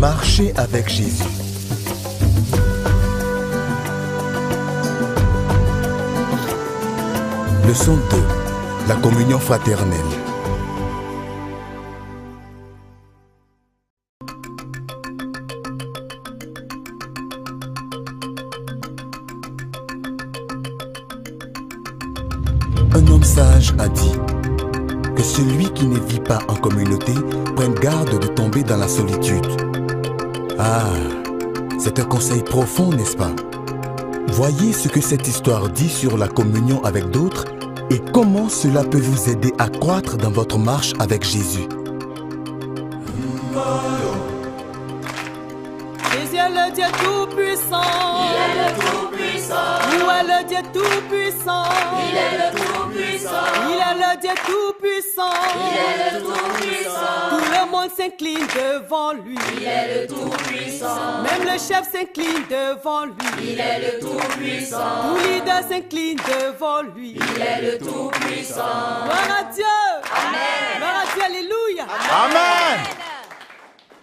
Marcher avec Jésus. Leçon 2. La communion fraternelle. Un homme sage a dit que celui qui ne vit pas en communauté prenne garde de tomber dans la solitude. Ah, c'est un conseil profond, n'est-ce pas? Voyez ce que cette histoire dit sur la communion avec d'autres et comment cela peut vous aider à croître dans votre marche avec Jésus. Jésus est le Dieu tout-puissant. Il est le tout-puissant. Où est le Dieu tout-puissant? Il est le tout-puissant. Il est le Dieu tout-puissant. Il est le tout-puissant. Tout le monde s'incline devant lui. Il est le tout-puissant. Même le chef s'incline devant lui. Il est le tout-puissant. Tout leader s'incline devant lui. Il est le tout-puissant. Gloire à Dieu. Amen. Gloire à Dieu, alléluia. Amen.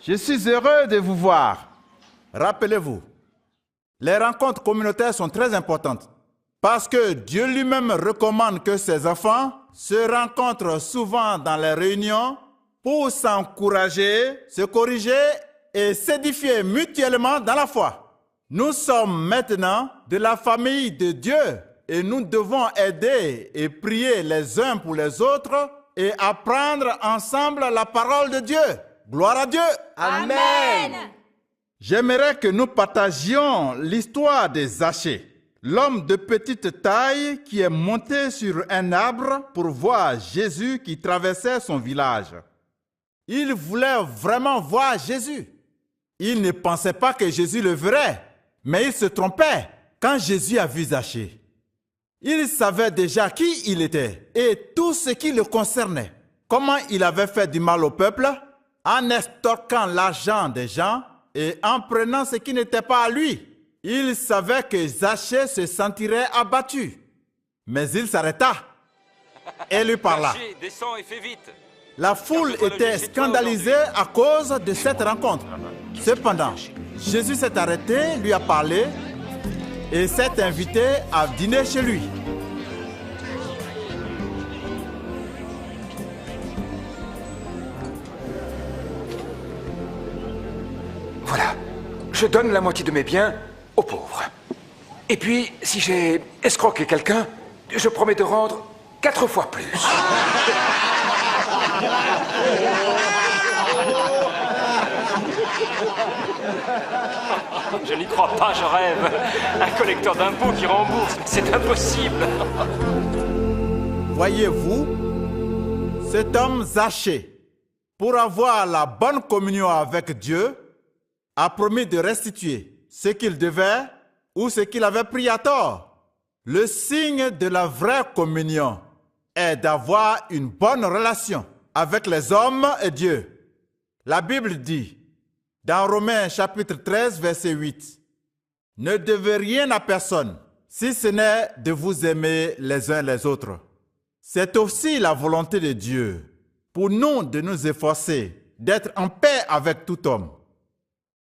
Je suis heureux de vous voir. Rappelez-vous, les rencontres communautaires sont très importantes parce que Dieu lui-même recommande que ses enfants se rencontrent souvent dans les réunions pour s'encourager, se corriger et s'édifier mutuellement dans la foi. Nous sommes maintenant de la famille de Dieu et nous devons aider et prier les uns pour les autres et apprendre ensemble la parole de Dieu. Gloire à Dieu. Amen. J'aimerais que nous partagions l'histoire de Zachée, l'homme de petite taille qui est monté sur un arbre pour voir Jésus qui traversait son village. Il voulait vraiment voir Jésus. Il ne pensait pas que Jésus le verrait, mais il se trompait quand Jésus a vu Zachée. Il savait déjà qui il était et tout ce qui le concernait. Comment il avait fait du mal au peuple en extorquant l'argent des gens et en prenant ce qui n'était pas à lui. Il savait que Zachée se sentirait abattu. Mais il s'arrêta et lui parla. Zachée, descends et fais vite. La foule était scandalisée à cause de cette rencontre. Cependant, Jésus s'est arrêté, lui a parlé et s'est invité à dîner chez lui. Voilà, je donne la moitié de mes biens aux pauvres. Et puis, si j'ai escroqué quelqu'un, je promets de rendre 4 fois plus. Je n'y crois pas, je rêve. Un collecteur d'impôts qui rembourse, c'est impossible. Voyez-vous, cet homme Zachée, pour avoir la bonne communion avec Dieu, a promis de restituer ce qu'il devait ou ce qu'il avait pris à tort. Le signe de la vraie communion est d'avoir une bonne relation avec les hommes et Dieu. La Bible dit, dans Romains chapitre 13, verset 8, « Ne devez rien à personne, si ce n'est de vous aimer les uns les autres. » C'est aussi la volonté de Dieu pour nous de nous efforcer d'être en paix avec tout homme.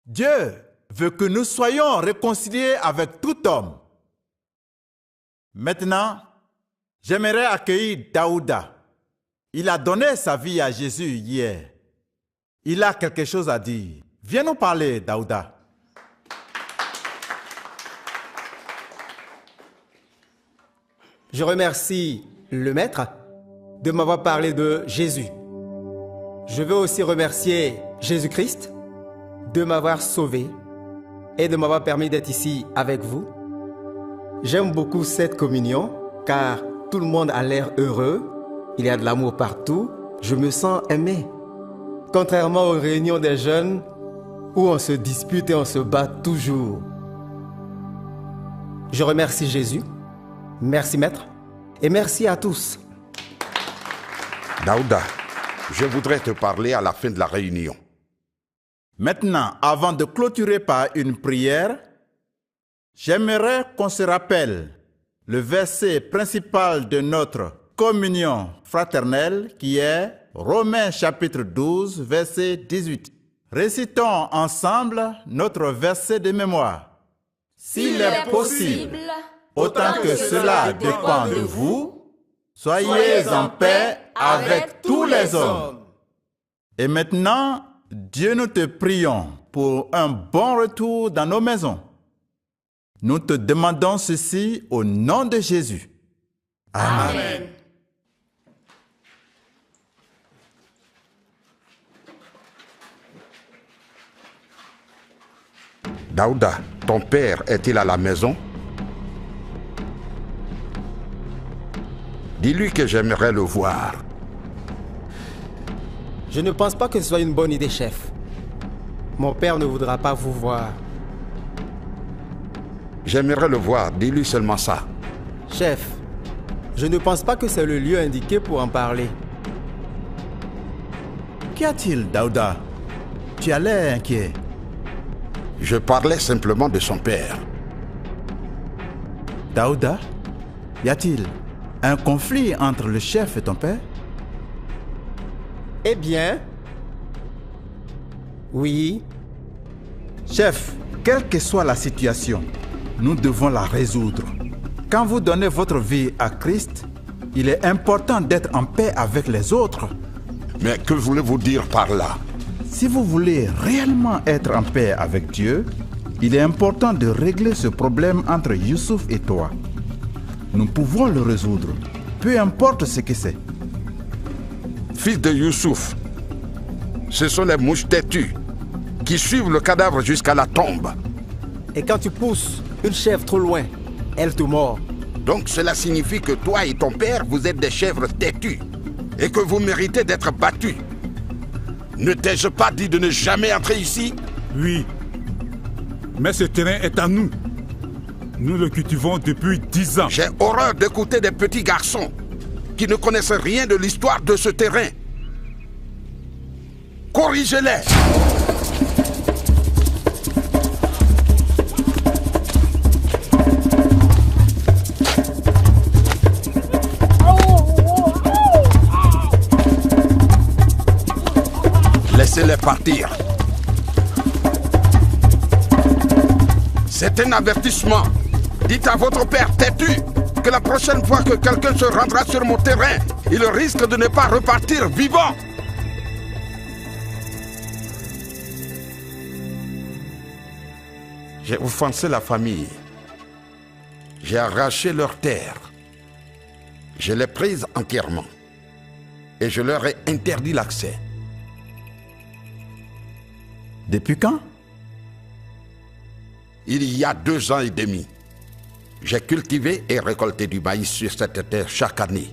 Dieu veut que nous soyons réconciliés avec tout homme. Maintenant, j'aimerais accueillir Daouda. Il a donné sa vie à Jésus hier. Il a quelque chose à dire. Viens nous parler, Daouda. Je remercie le Maître de m'avoir parlé de Jésus. Je veux aussi remercier Jésus-Christ de m'avoir sauvé et de m'avoir permis d'être ici avec vous. J'aime beaucoup cette communion car tout le monde a l'air heureux, il y a de l'amour partout, je me sens aimé. Contrairement aux réunions des jeunes où on se dispute et on se bat toujours. Je remercie Jésus, merci Maître et merci à tous. Daouda, je voudrais te parler à la fin de la réunion. Maintenant, avant de clôturer par une prière, j'aimerais qu'on se rappelle le verset principal de notre communion fraternelle qui est Romains chapitre 12, verset 18. Récitons ensemble notre verset de mémoire. S'il est possible, autant que cela dépend de vous, soyez en paix avec tous les hommes. Et maintenant, Dieu, nous te prions pour un bon retour dans nos maisons. Nous te demandons ceci au nom de Jésus. Amen. Amen. Daouda, ton père est-il à la maison? Dis-lui que j'aimerais le voir. Je ne pense pas que ce soit une bonne idée, chef. Mon père ne voudra pas vous voir. J'aimerais le voir, dis-lui seulement ça. Chef, je ne pense pas que c'est le lieu indiqué pour en parler. Qu'y a-t-il, Daouda? Tu as l'air inquiet. Je parlais simplement de son père. Daouda, y a-t-il un conflit entre le chef et ton père? Eh bien, oui. Chef, quelle que soit la situation, nous devons la résoudre. Quand vous donnez votre vie à Christ, il est important d'être en paix avec les autres. Mais que voulez-vous dire par là? Si vous voulez réellement être en paix avec Dieu, il est important de régler ce problème entre Youssouf et toi. Nous pouvons le résoudre, peu importe ce que c'est. Fils de Youssouf, ce sont les mouches têtues qui suivent le cadavre jusqu'à la tombe. Et quand tu pousses une chèvre trop loin, elle te mord. Donc cela signifie que toi et ton père, vous êtes des chèvres têtues et que vous méritez d'être battus. Ne t'ai-je pas dit de ne jamais entrer ici? Oui, mais ce terrain est à nous. Nous le cultivons depuis 10 ans. J'ai horreur d'écouter des petits garçons qui ne connaissent rien de l'histoire de ce terrain. Corrigez-les! Laissez-les partir. C'est un avertissement. Dites à votre père têtu que la prochaine fois que quelqu'un se rendra sur mon terrain, il risque de ne pas repartir vivant. J'ai offensé la famille. J'ai arraché leur terre. Je l'ai prise entièrement. Et je leur ai interdit l'accès. Depuis quand? Il y a 2 ans et demi. J'ai cultivé et récolté du maïs sur cette terre chaque année.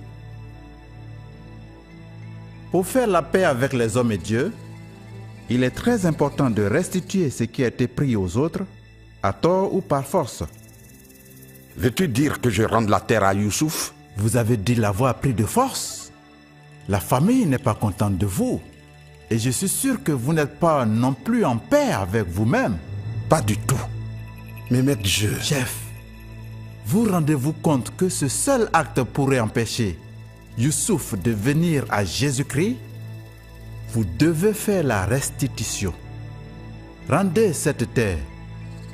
Pour faire la paix avec les hommes et Dieu, il est très important de restituer ce qui a été pris aux autres, à tort ou par force. Veux-tu dire que je rende la terre à Youssouf? Vous avez dit l'avoir pris de force. La famille n'est pas contente de vous. Et je suis sûr que vous n'êtes pas non plus en paix avec vous-même. Pas du tout. Mais maître Dieu... Chef, vous rendez-vous compte que ce seul acte pourrait empêcher Youssouf de venir à Jésus-Christ? Vous devez faire la restitution. Rendez cette terre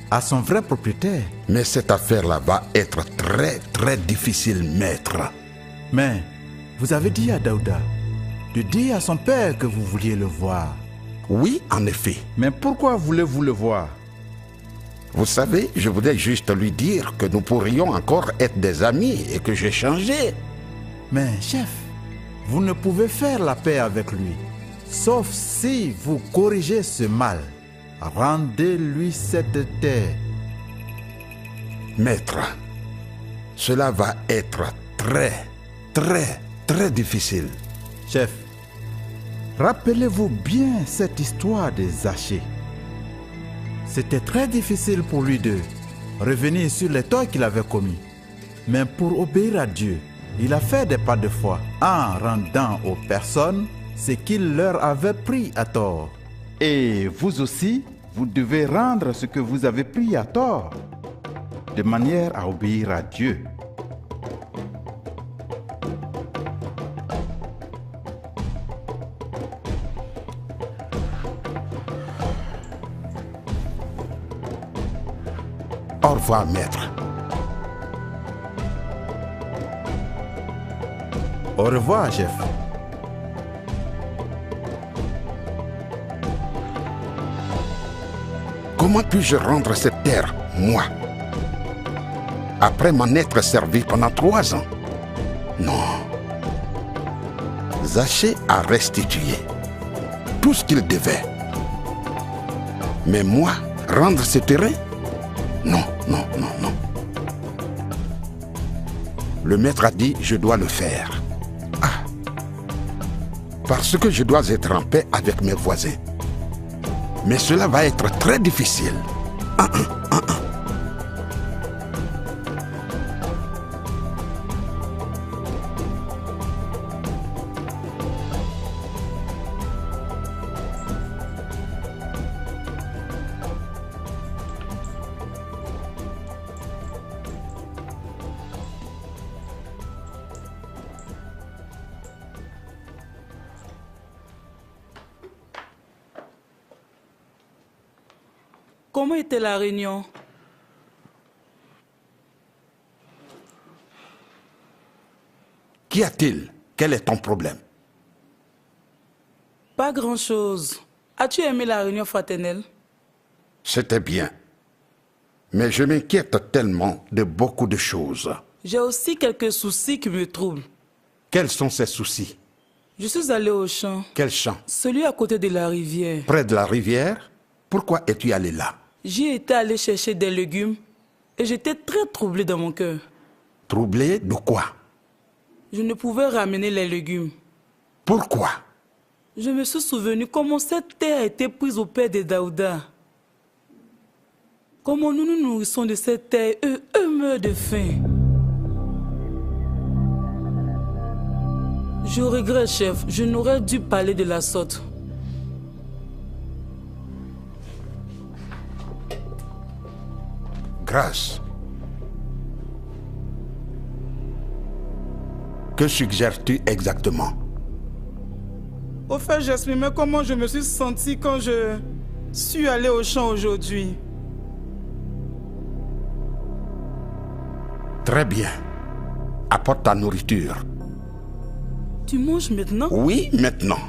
à son vrai propriétaire. Mais cette affaire-là va être très difficile, maître. Mais vous avez dit à Daouda de dire à son père que vous vouliez le voir. Oui, en effet. Mais pourquoi voulez-vous le voir? Vous savez, je voulais juste lui dire que nous pourrions encore être des amis et que j'ai changé. Mais chef, vous ne pouvez faire la paix avec lui, sauf si vous corrigez ce mal. Rendez-lui cette terre. Maître, cela va être très difficile. Chef, rappelez-vous bien cette histoire des Zachée. C'était très difficile pour lui de revenir sur les torts qu'il avait commis. Mais pour obéir à Dieu, il a fait des pas de foi en rendant aux personnes ce qu'il leur avait pris à tort. Et vous aussi, vous devez rendre ce que vous avez pris à tort, de manière à obéir à Dieu. revoir, maître. Au revoir, chef. Comment puis-je rendre cette terre, moi, après m'en être servi pendant 3 ans? Non. Zaché a restitué tout ce qu'il devait. Mais moi, rendre ce terrain? Non, non, non, non. Le maître a dit, je dois le faire. Ah. Parce que je dois être en paix avec mes voisins. Mais cela va être très difficile. Comment était la réunion? Qu'y a-t-il? Quel est ton problème? Pas grand-chose. As-tu aimé la réunion fraternelle? C'était bien. Mais je m'inquiète tellement de beaucoup de choses. J'ai aussi quelques soucis qui me troublent. Quels sont ces soucis? Je suis allé au champ. Quel champ? Celui à côté de la rivière. Près de la rivière? Pourquoi es-tu allé là? J'y étais allé chercher des légumes et j'étais très troublé dans mon cœur. Troublé de quoi? Je ne pouvais ramener les légumes. Pourquoi? Je me suis souvenu comment cette terre a été prise au père de Daouda. Comment nous nous nourrissons de cette terre, eux meurent de faim. Je regrette, chef, je n'aurais dû parler de la sorte. Grâce. Que suggères-tu exactement? Au fait, j'exprimais comment je me suis senti quand je suis allé au champ aujourd'hui. Très bien. Apporte ta nourriture. Tu manges maintenant? Oui, maintenant.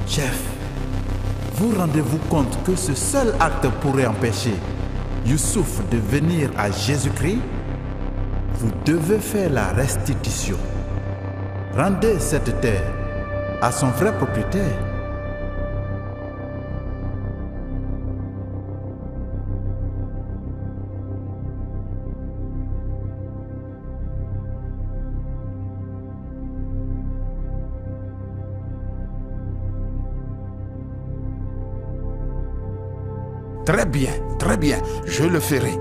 Chef, vous rendez-vous compte que ce seul acte pourrait empêcher Youssouf de venir à Jésus-Christ? Vous devez faire la restitution. Rendez cette terre à son vrai propriétaire. Très bien, je le ferai.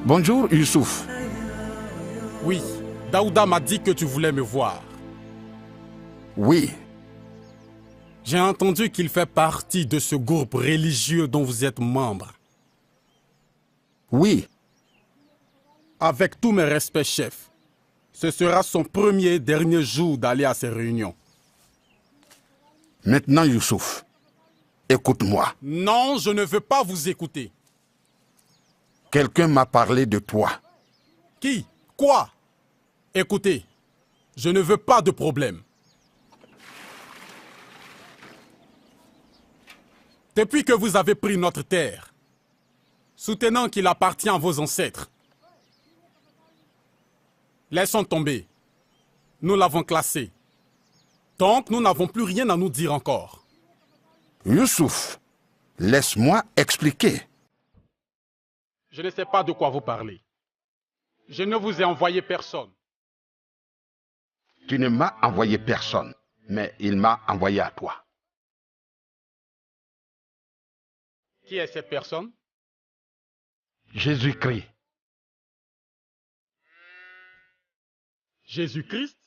Bonjour, Youssouf. Oui, Daouda m'a dit que tu voulais me voir. Oui. J'ai entendu qu'il fait partie de ce groupe religieux dont vous êtes membre. Oui. Avec tous mes respects, chef, ce sera son premier et dernier jour d'aller à ces réunions. Maintenant, Youssouf, écoute-moi. Non, je ne veux pas vous écouter. Quelqu'un m'a parlé de toi. Qui? Quoi? Écoutez, je ne veux pas de problème. Depuis que vous avez pris notre terre, soutenant qu'il appartient à vos ancêtres, laissons tomber. Nous l'avons classé. Donc, nous n'avons plus rien à nous dire encore. Youssouf, laisse-moi expliquer. Je ne sais pas de quoi vous parlez. Je ne vous ai envoyé personne. Tu ne m'as envoyé personne, mais il m'a envoyé à toi. Qui est cette personne? Jésus-Christ. Jésus-Christ?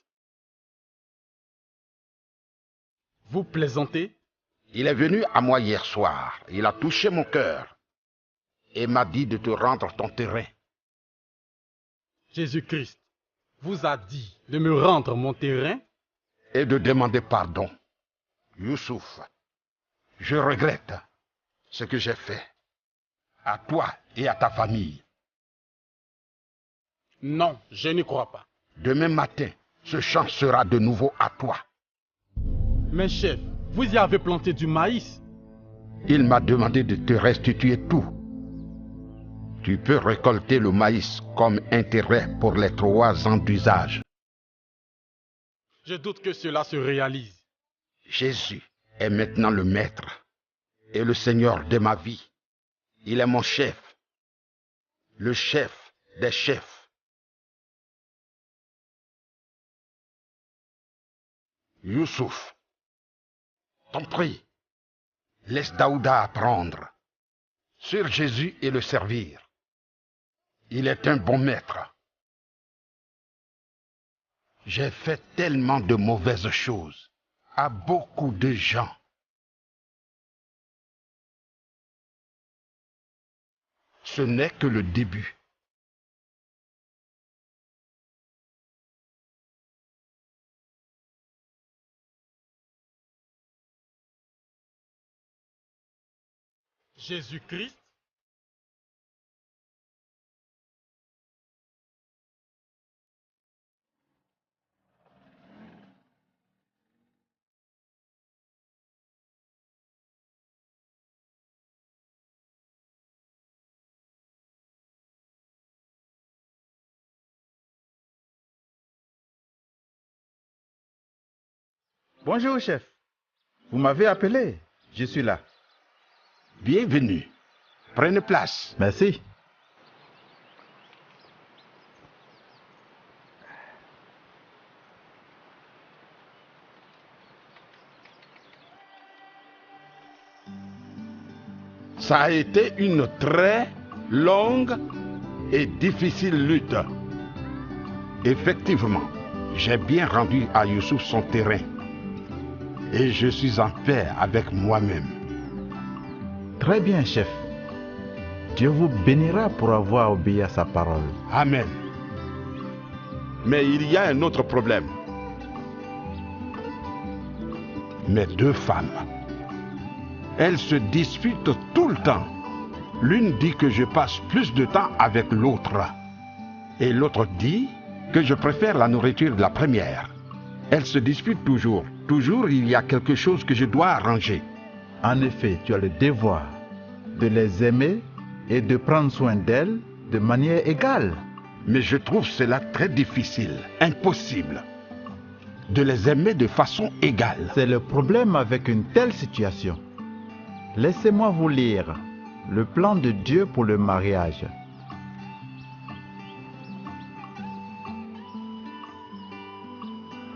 Vous plaisantez? Il est venu à moi hier soir. Il a touché mon cœur et m'a dit de te rendre ton terrain. Jésus-Christ vous a dit de me rendre mon terrain? Et de demander pardon. Youssouf, je regrette ce que j'ai fait à toi et à ta famille. Non, je n'y crois pas. Demain matin, ce champ sera de nouveau à toi. Mais chef, vous y avez planté du maïs. Il m'a demandé de te restituer tout. Tu peux récolter le maïs comme intérêt pour les 3 ans d'usage. Je doute que cela se réalise. Jésus est maintenant le maître et le Seigneur de ma vie. Il est mon chef, le chef des chefs. Youssouf, t'en prie, laisse Daouda apprendre sur Jésus et le servir. Il est un bon maître. J'ai fait tellement de mauvaises choses à beaucoup de gens. Ce n'est que le début. Jésus-Christ? Bonjour, chef. Vous m'avez appelé. Je suis là. Bienvenue. Prenez place. Merci. Ça a été une très longue et difficile lutte. Effectivement, j'ai bien rendu à Youssouf son terrain. Et je suis en paix avec moi-même. Très bien, chef. Dieu vous bénira pour avoir obéi à sa parole. Amen. Mais il y a un autre problème. Mes 2 femmes. Elles se disputent tout le temps. L'une dit que je passe plus de temps avec l'autre. Et l'autre dit que je préfère la nourriture de la première. Elles se disputent toujours. Toujours, il y a quelque chose que je dois arranger. En effet, tu as le devoir de les aimer et de prendre soin d'elles de manière égale. Mais je trouve cela très difficile, impossible, de les aimer de façon égale. C'est le problème avec une telle situation. Laissez-moi vous lire le plan de Dieu pour le mariage.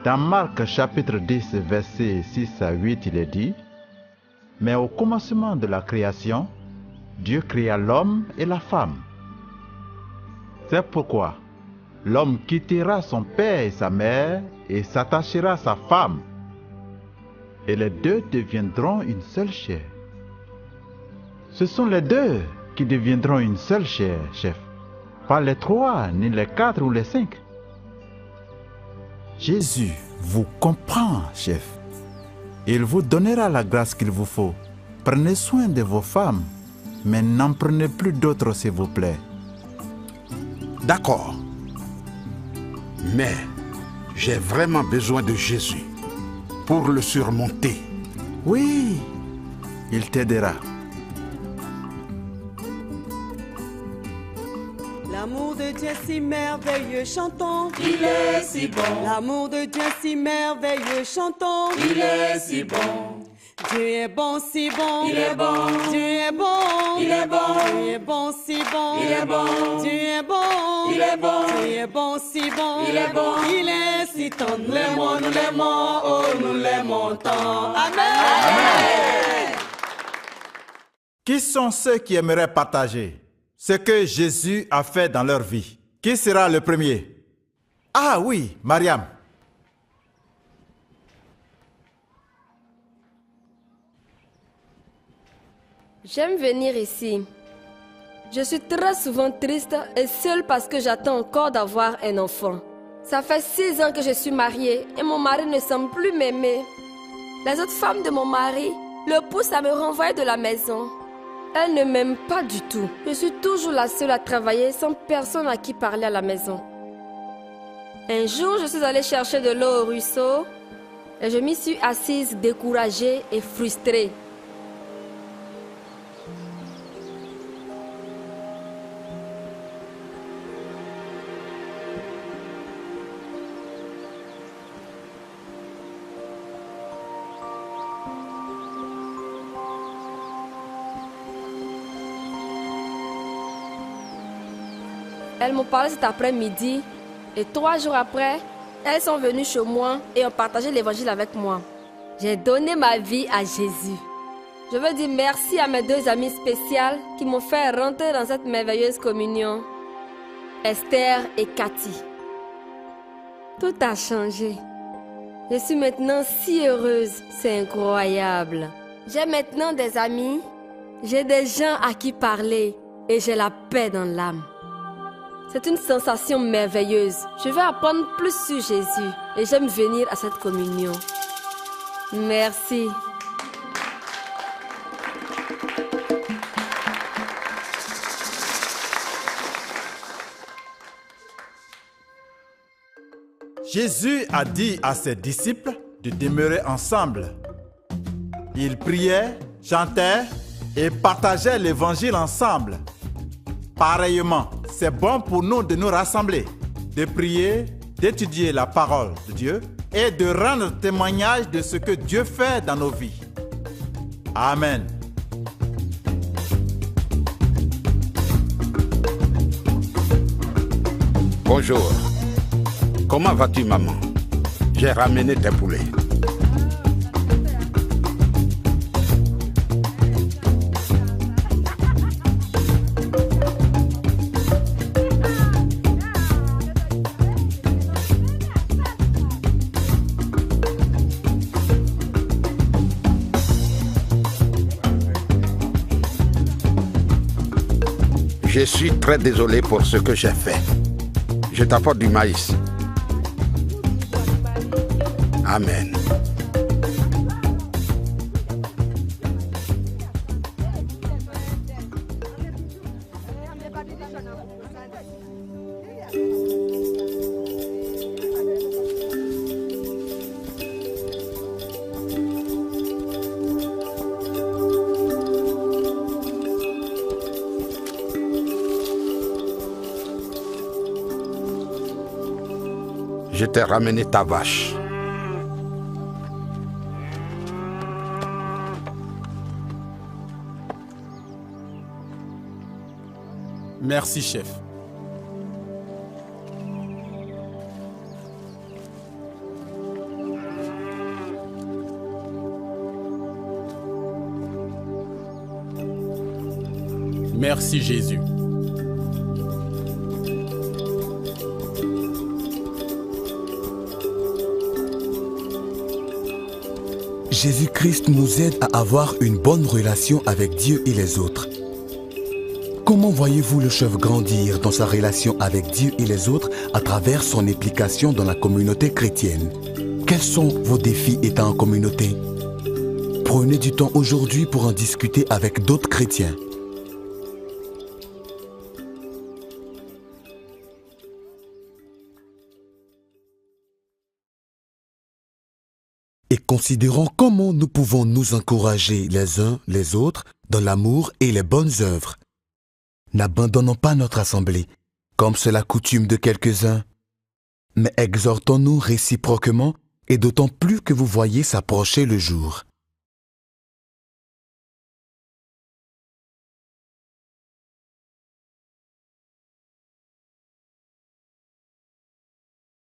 Dans Marc chapitre 10, versets 6 à 8, il est dit: Mais au commencement de la création, Dieu créa l'homme et la femme. C'est pourquoi l'homme quittera son père et sa mère et s'attachera à sa femme. Et les 2 deviendront une seule chair. Ce sont les 2 qui deviendront une seule chair, chef. Pas les 3, ni les 4 ou les 5. Jésus vous comprend, chef. Il vous donnera la grâce qu'il vous faut. Prenez soin de vos femmes, mais n'en prenez plus d'autres, s'il vous plaît. D'accord. Mais j'ai vraiment besoin de Jésus pour le surmonter. Oui, il t'aidera. L'amour de Dieu si merveilleux, chantons. Il est si bon. L'amour de Dieu si merveilleux, chantons. Il est si bon. Dieu est bon, si bon. Il est bon. Dieu est bon. Il est bon. Dieu est bon, si bon. Il est bon. Dieu est bon. Il est bon. Dieu est bon, si bon. Il est bon. Il est si tendre. Nous l'aimons, oh, nous l'aimons tant. Amen. Qui sont ceux qui aimeraient partager ce que Jésus a fait dans leur vie? Qui sera le premier? Ah oui, Mariam. J'aime venir ici. Je suis très souvent triste et seule parce que j'attends encore d'avoir un enfant. Ça fait 6 ans que je suis mariée et mon mari ne semble plus m'aimer. Les autres femmes de mon mari le poussent à me renvoyer de la maison. Elles ne m'aiment pas du tout. Je suis toujours la seule à travailler sans personne à qui parler à la maison. Un jour, je suis allée chercher de l'eau au ruisseau et je m'y suis assise découragée et frustrée. Elles m'ont parlé cet après-midi et 3 jours après, elles sont venues chez moi et ont partagé l'évangile avec moi. J'ai donné ma vie à Jésus. Je veux dire merci à mes 2 amies spéciales qui m'ont fait rentrer dans cette merveilleuse communion, Esther et Cathy. Tout a changé. Je suis maintenant si heureuse, c'est incroyable. J'ai maintenant des amis, j'ai des gens à qui parler et j'ai la paix dans l'âme. C'est une sensation merveilleuse. Je veux apprendre plus sur Jésus et j'aime venir à cette communion. Merci. Jésus a dit à ses disciples de demeurer ensemble. Ils priaient, chantaient et partageaient l'évangile ensemble. Pareillement, c'est bon pour nous de nous rassembler, de prier, d'étudier la parole de Dieu et de rendre témoignage de ce que Dieu fait dans nos vies. Amen. Bonjour. Comment vas-tu, maman? J'ai ramené tes poulets. Je suis très désolé pour ce que j'ai fait. Je t'apporte du maïs. Amen. Je t'ai ramené ta vache. Merci, chef. Merci, Jésus. Jésus-Christ nous aide à avoir une bonne relation avec Dieu et les autres. Comment voyez-vous le chef grandir dans sa relation avec Dieu et les autres à travers son implication dans la communauté chrétienne? Quels sont vos défis étant en communauté? Prenez du temps aujourd'hui pour en discuter avec d'autres chrétiens. et considérons comment nous pouvons nous encourager les uns les autres dans l'amour et les bonnes œuvres. N'abandonnons pas notre assemblée, comme c'est la coutume de quelques-uns, mais exhortons-nous réciproquement et d'autant plus que vous voyez s'approcher le jour.